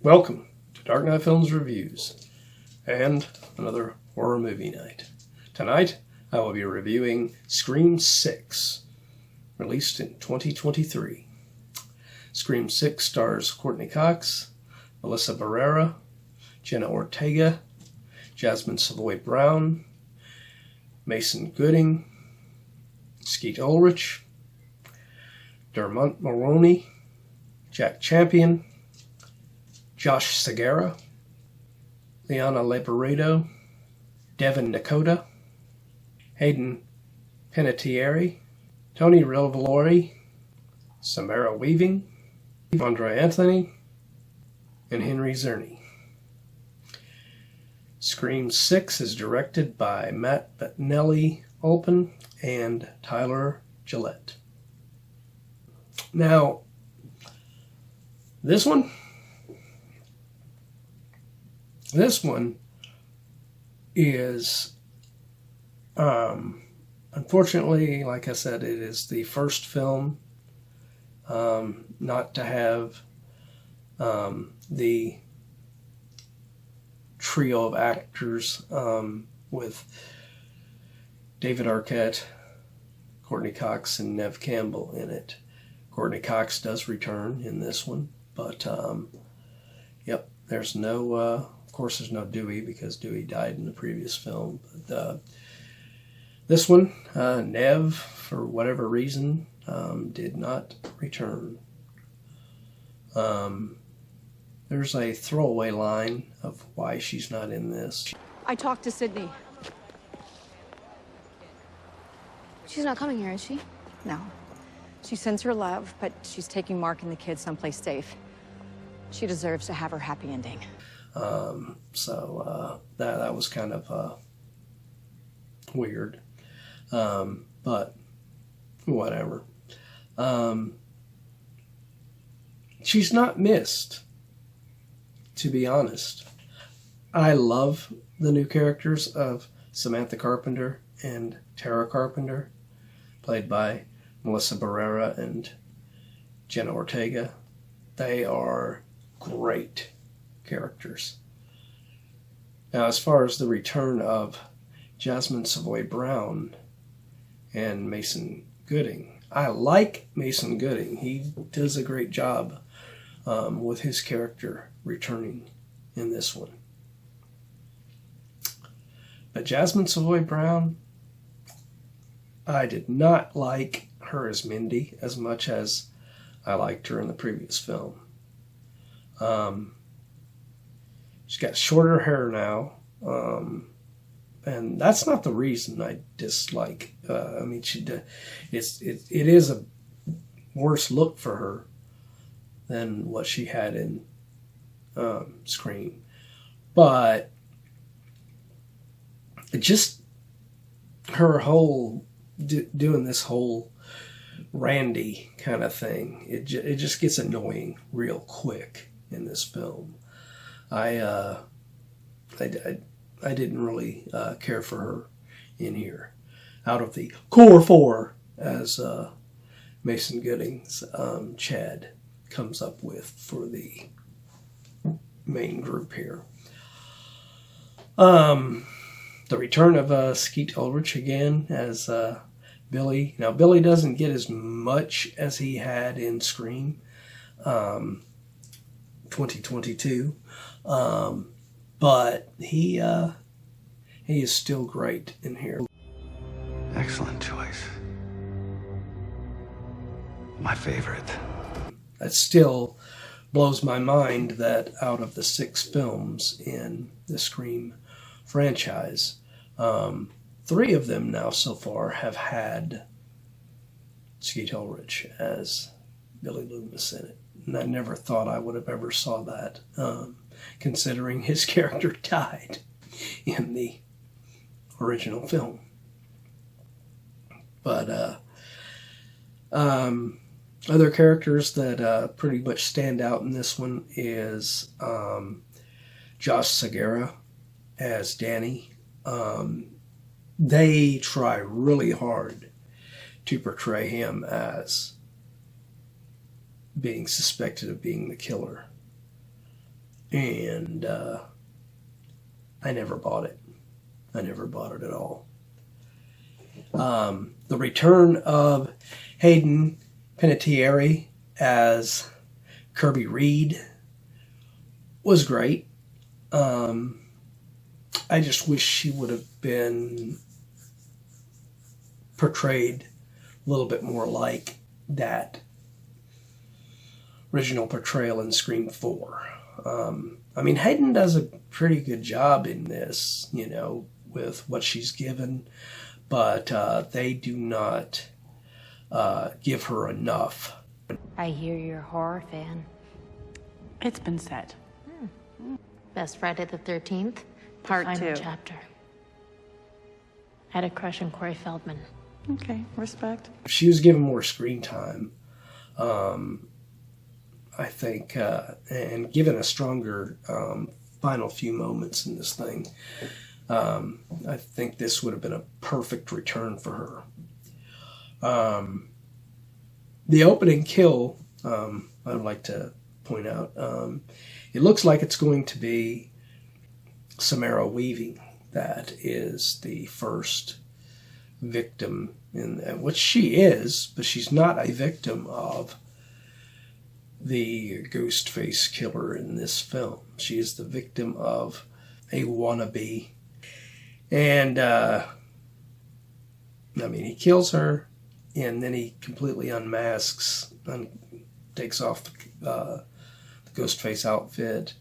Welcome to Dark Knight Films Reviews and another horror movie night. Tonight I will be reviewing Scream 6, released in 2023. Scream 6 stars Courteney Cox, Melissa Barrera, Jenna Ortega, Jasmin Savoy Brown, Mason Gooding, Skeet Ulrich, Dermot Mulroney, Jack Champion, Josh Segarra, Liana Liberato, Devyn Nekoda, Hayden Panettiere, Tony Revolori, Samara Weaving, Andre Anthony, and Henry Czerny. Scream 6 is directed by Bettinelli-Olpin and Tyler Gillett. Now, this one is, unfortunately, like I said, it is the first film not to have the trio of actors with David Arquette, Courteney Cox, and Neve Campbell in it. Courteney Cox does return in this one, but yep, there's no, of course there's no Dewey because Dewey died in the previous film. But this one, Neve, for whatever reason, did not return. There's a throwaway line of why she's not in this. I talked to Sydney. She's not coming here, is she? No. She sends her love, but she's taking Mark and the kids someplace safe. She deserves to have her happy ending. So that was kind of weird. But whatever. She's not missed, to be honest. I love the new characters of Samantha Carpenter and Tara Carpenter, played by Melissa Barrera and Jenna Ortega. They are great characters. Now, as far as the return of Jasmin Savoy Brown and Mason Gooding, I like Mason Gooding. He does a great job with his character returning in this one. But Jasmin Savoy Brown, I did not like her as Mindy as much as I liked her in the previous film. She's got shorter hair now, and that's not the reason I dislike. It is a worse look for her than what she had in Scream, but just her whole doing this whole Randy kind of thing, it just gets annoying real quick in this film. I didn't really care for her in here. Out of the core four, as Mason Gooding's Chad comes up with for the main group here. The return of Skeet Ulrich again as Billy. Now, Billy doesn't get as much as he had in Scream 2022, but he is still great in here. Excellent choice. My favorite. It still blows my mind that out of the 6 films in the Scream franchise, 3 of them now so far have had Skeet Ulrich as Billy Loomis in it. And I never thought I would have ever saw that, considering his character died in the original film. But other characters that pretty much stand out in this one is Josh Segarra as Danny. They try really hard to portray him as being suspected of being the killer. And I never bought it. I never bought it at all. The return of Hayden Panettiere as Kirby Reed was great. I just wish she would have been portrayed a little bit more like that original portrayal in Scream 4. I mean, Hayden does a pretty good job in this, you know, with what she's given, but they do not give her enough. I hear you're a horror fan. It's been said. Best Friday the 13th, Part Final 2. Chapter. Had a crush on Corey Feldman. Okay, respect. If she was given more screen time, I think, and given a stronger final few moments in this thing, I think this would have been a perfect return for her. The opening kill, I'd like to point out, it looks like it's going to be Samara Weaving that is the first victim, in which she is, but she's not a victim of the ghost face killer in this film. She is the victim of a wannabe. And, I mean, he kills her, and then he completely unmasks and takes off the ghost face outfit,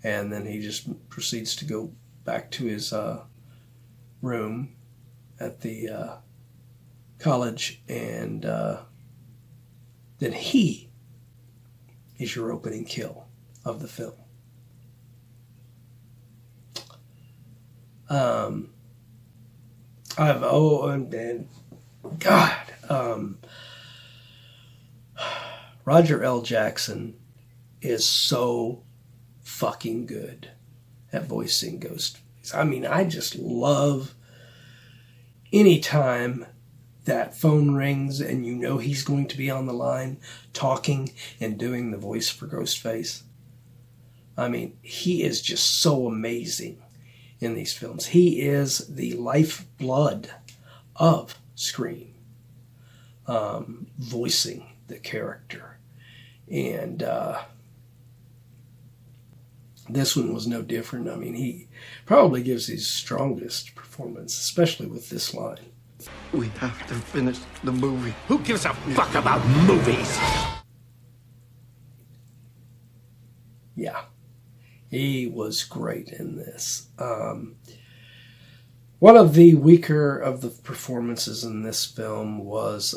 and then he just proceeds to go back to his room at the college, and then he is your opening kill of the film. Roger L. Jackson is so fucking good at voicing Ghostface. I mean, I just love any time that phone rings and you know he's going to be on the line talking and doing the voice for Ghostface. I mean, he is just so amazing in these films. He is the lifeblood of Scream, voicing the character. And this one was no different. I mean, he probably gives his strongest performance, especially with this line. We have to finish the movie. Who gives a fuck about movies? Yeah, he was great in this. One of the weaker of the performances in this film was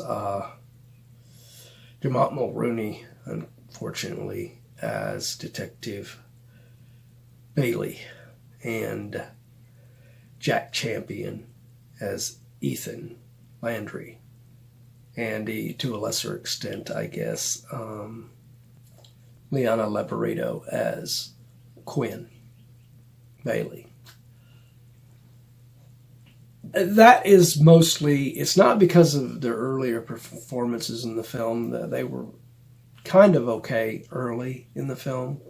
Dermot Mulroney, unfortunately, as Detective Bailey, and Jack Champion as Ethan Landry, and to a lesser extent, I guess, Liana Liberato as Quinn Bailey. That is mostly, it's not because of their earlier performances in the film. They were kind of okay early in the film.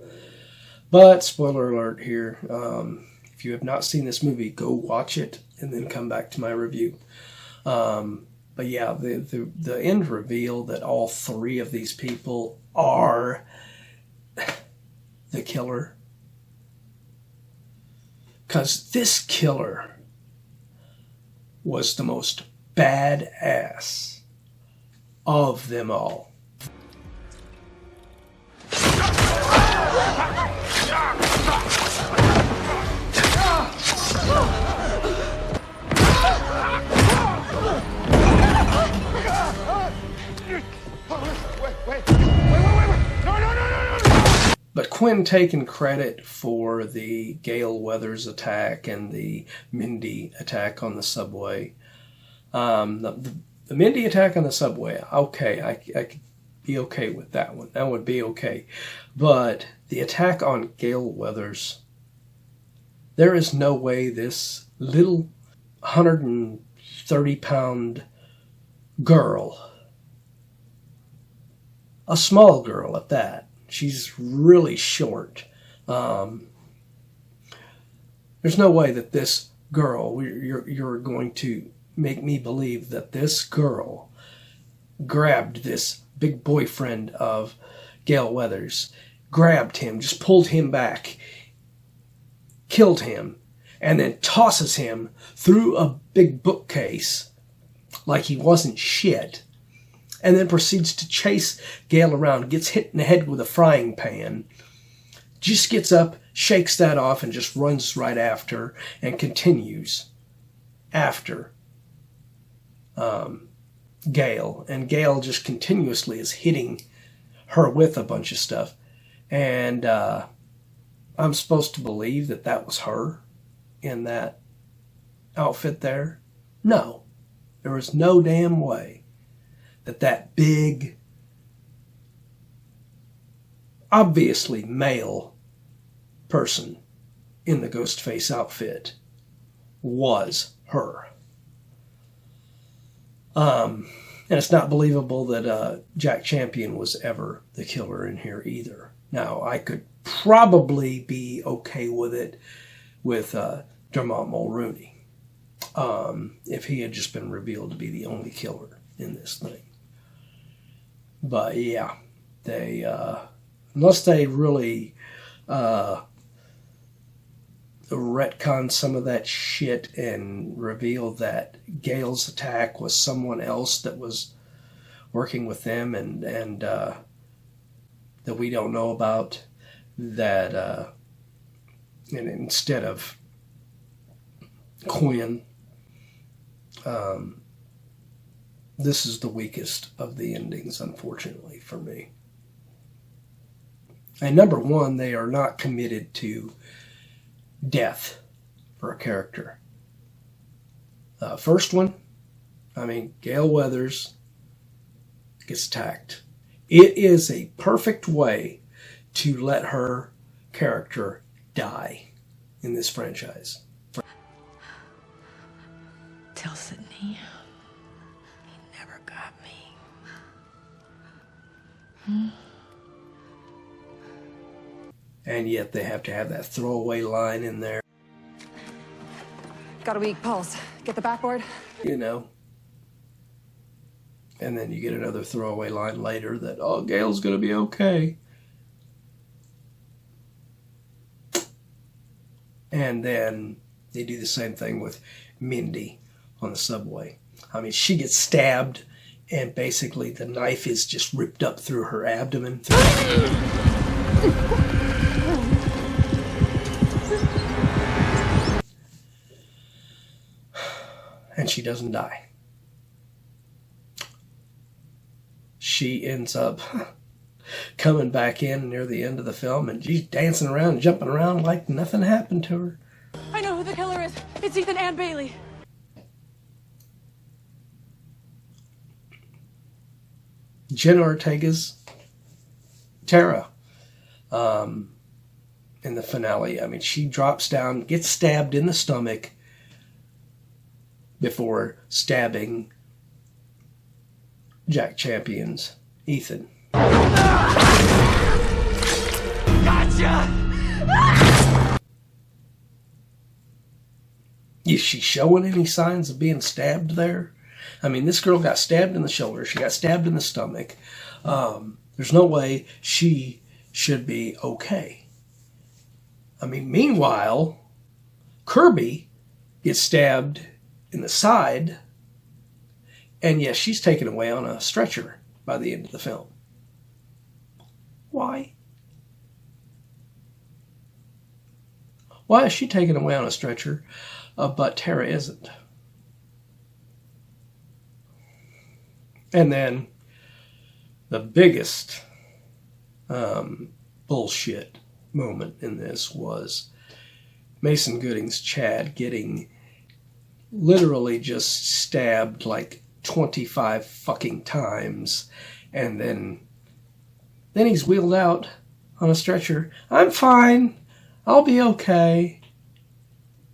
But, spoiler alert here, if you have not seen this movie, go watch it and then come back to my review. But yeah, the end reveal that all three of these people are the killer. Because this killer was the most badass of them all. But Quinn taking credit for the Gale Weathers attack and the Mindy attack on the subway. The Mindy attack on the subway, okay, I could be okay with that one. That would be okay. But the attack on Gale Weathers, there is no way this little 130-pound girl, a small girl at that, she's really short, There's no way that this girl, you're going to make me believe that this girl grabbed this big boyfriend of Gale Weathers, grabbed him, just pulled him back, killed him, and then tosses him through a big bookcase like he wasn't shit, and then proceeds to chase Gale around, gets hit in the head with a frying pan, just gets up, shakes that off, and just runs right after and continues after Gale. And Gale just continuously is hitting her with a bunch of stuff. And I'm supposed to believe that that was her in that outfit there? No. There was no damn way that that big, obviously male person in the Ghostface outfit was her. And it's not believable that Jack Champion was ever the killer in here either. Now, I could probably be okay with it with Dermot Mulroney, if he had just been revealed to be the only killer in this thing. But yeah, they unless they really retcon some of that shit and reveal that Gale's attack was someone else that was working with them and that we don't know about, that and instead of Quinn, this is the weakest of the endings, unfortunately, for me. And number one, they are not committed to death for a character. First one, I mean, Gale Weathers gets attacked. It is a perfect way to let her character die in this franchise. Tell Sydney he never got me. And yet they have to have that throwaway line in there. Got a weak pulse. Get the backboard. You know. And then you get another throwaway line later that, oh, Gale's going to be okay. And then they do the same thing with Mindy on the subway. I mean, she gets stabbed, and basically the knife is just ripped up through her abdomen. And she doesn't die. She ends up coming back in near the end of the film, and she's dancing around, jumping around like nothing happened to her. I know who the killer is. It's Ethan and Bailey. Jenna Ortega's Tara in the finale. I mean, she drops down, gets stabbed in the stomach before stabbing Jack Champion's Ethan. Gotcha! Is she showing any signs of being stabbed there? I mean, this girl got stabbed in the shoulder. She got stabbed in the stomach. There's no way she should be okay. I mean, meanwhile, Kirby gets stabbed in the side, and yes, she's taken away on a stretcher by the end of the film. Why? Why is she taken away on a stretcher, but Tara isn't? And then the biggest bullshit moment in this was Mason Gooding's Chad getting literally just stabbed like 25 fucking times, and then he's wheeled out on a stretcher. I'm fine. I'll be okay.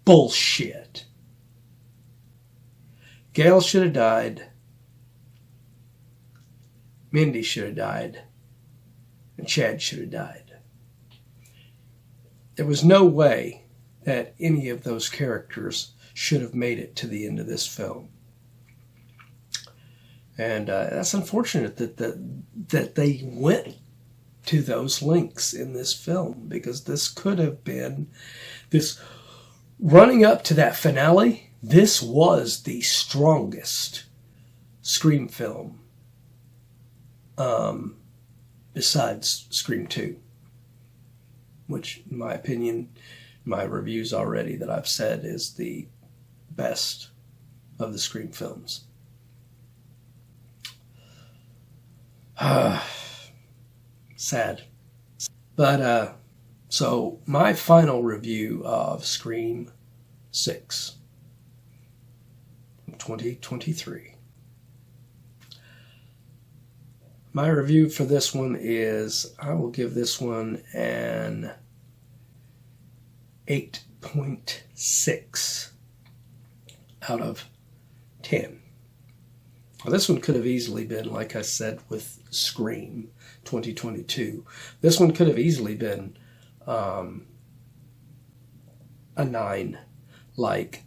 Bullshit. Gale should have died. Mindy should have died. And Chad should have died. there was no way that any of those characters should have made it to the end of this film. And that's unfortunate that they went to those links in this film, because this could have been, this running up to that finale, this was the strongest Scream film besides Scream 2, which in my opinion, my reviews already that I've said is the best of the Scream films. Sad. But, so my final review of Scream 6 2023. My review for this one is, I will give this one an 8.6 out of 10. Well, this one could have easily been, like I said, with Scream 2022. This one could have easily been a 9, like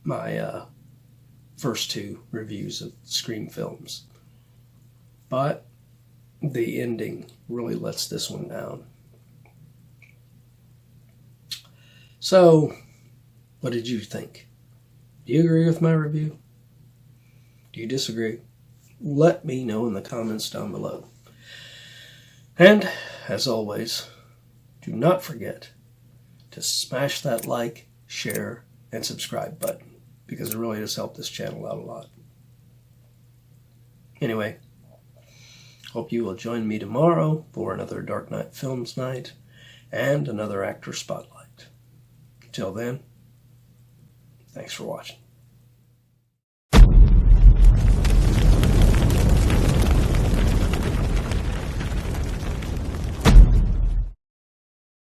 my first two reviews of Scream films. But the ending really lets this one down. So, what did you think? Do you agree with my review? Do you disagree? Let me know in the comments down below. And, as always, do not forget to smash that like, share, and subscribe button, because it really does help this channel out a lot. Anyway, hope you will join me tomorrow for another Dark Knight Films night and another actor spotlight. Until then, thanks for watching.